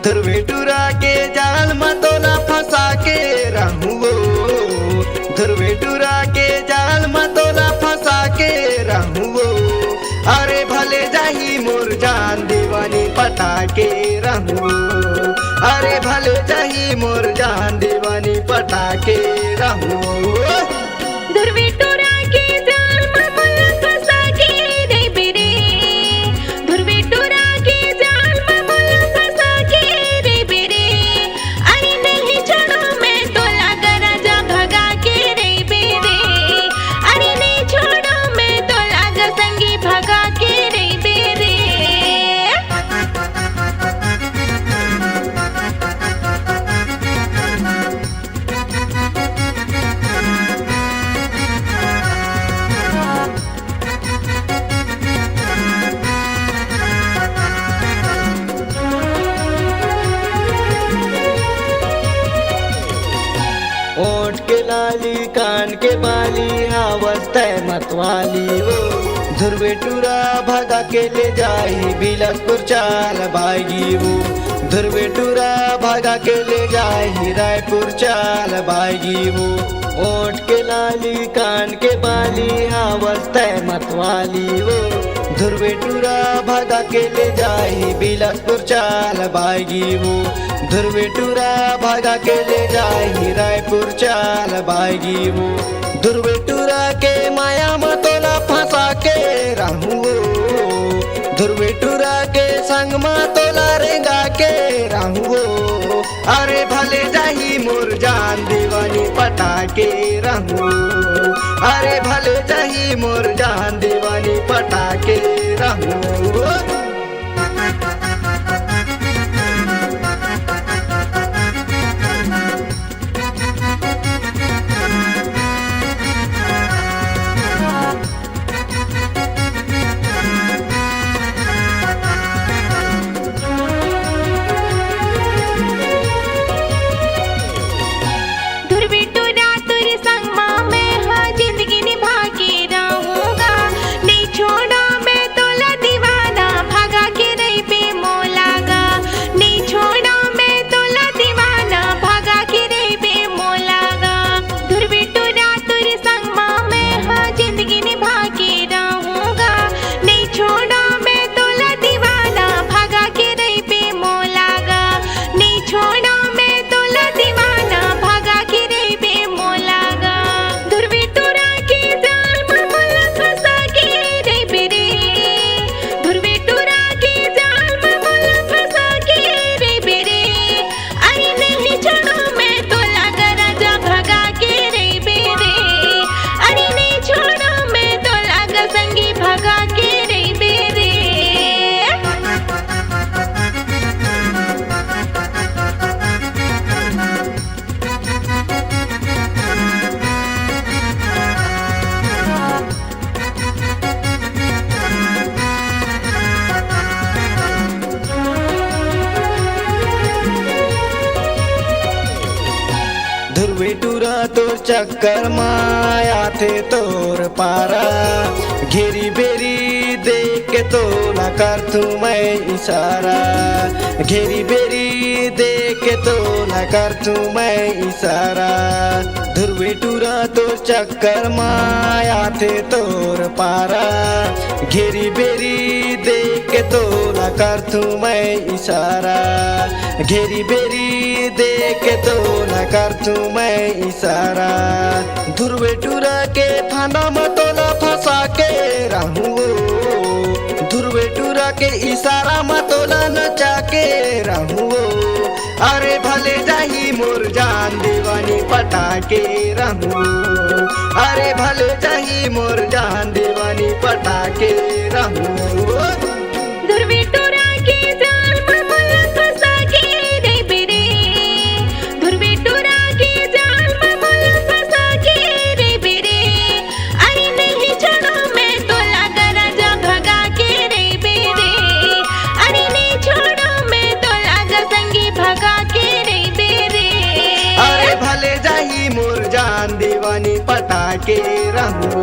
धुरवेटुरा के जाल मतोला फंसा के रहूं धुरवेटुरा के जाल मतोला फंसा के रहूं अरे भले जाही मोर जान दीवानी पटा के रहूं अरे भले जाही मोर जान दीवानी पटा के रहूं धुरवेटुरा के जाल मतोला फंसा के रे बेरे धुरवेटुरा के जाल मतोला फंसा के रे बेरे अरे नहीं छोड़ो मैं तोला गराजा भगा के रे बेरे अरे नहीं छोड़ो मैं तोला गसंगी भगा के रे बेरे ओठ के लाली कान के बाली अवस्था मतवाली वो धुरवेटुरा भगा के ले जाही बिलासपुर चाल बागी वो धुरवेटुरा भगा के ले जाही रायपुर चाल बागी वो ओठ के लाली कान के बाली अवस्था मतवाली वो धुरवेटुरा भगा के ले जाही बिलासपुर चाल बागी वो धुरवेटुरा भगा के ले जाही रायपुर चाल बागी वो धुरवेटुरा के माया मतोला फंसा के रहूं धुरवेटुरा के संग मतोला रेंगा के रहूं अरे भले जाही मोर जान दीवानी पटा के रहूं अरे भले जाही मोर जान दीवानी पटा के रहूं धुरवेटुरा तेरे संग माँ मैं हाँ जिंदगी निभा के रहूँगा नहीं छोड़ो मैं तोला दीवाना भगा के रही पे मोलागा नहीं छोड़ो मैं तोला दीवाना भगा के रही पे मोलागा धुरवेटुरा तेरे संग माँ मैं हाँ जिंदगी निभा के रहूँगा नहीं छोड़ो मैं तोला दीवाना भगा के रही पे मोलागा नहीं छोड़ो मैं तोला दीवाना भगा के रही पे मोलागा धुरवेटुरा के जाल मतोला फंसा के रे बेरे धुरवेटुरा के जाल मतोला फंसा के रे बेरे अरे नहीं छोड़ो मैं तोला गराजा भगा के रे बेरे अरे नहीं छोड़ो मैं तोला गसंगी भगा के रे बेरे धुरवेटुरा तोर चक्कर माया थे तोर पारा घेरी बेरी देख के तोला कर तू मैं इशारा घेरी बेरी देख के तोला कर तू मैं इशारा धुरवेटुरा तोर चक्कर माया थे तोर पारा घेरी बेरी देख के तोला कर तू मैं इशारा घेरी बेरी देख के तोला कर तू मैं इशारा धुरवेटुरा के फांदा मतोला फंसा के रहूं धुरवेटुरा के इशारा मतोला नचा के रहूं अरे भले जाही मोर जान दीवानी पटा के रहूं अरे भले जाही मोर जान दीवानी पटा के रहूं धुरवेटुरा के जाल मतोला फंसा के रे बेरे धुरवेटुरा के जाल मतोला फंसा के रे बेरे अरे नहीं छोड़ो मैं तोला गराजा भगा के रे बेरे अरे नहीं छोड़ो मैं तोला गसंगी भगा के रे बेरे अरे भले जाही मोर जान दीवानी पटा के रहूं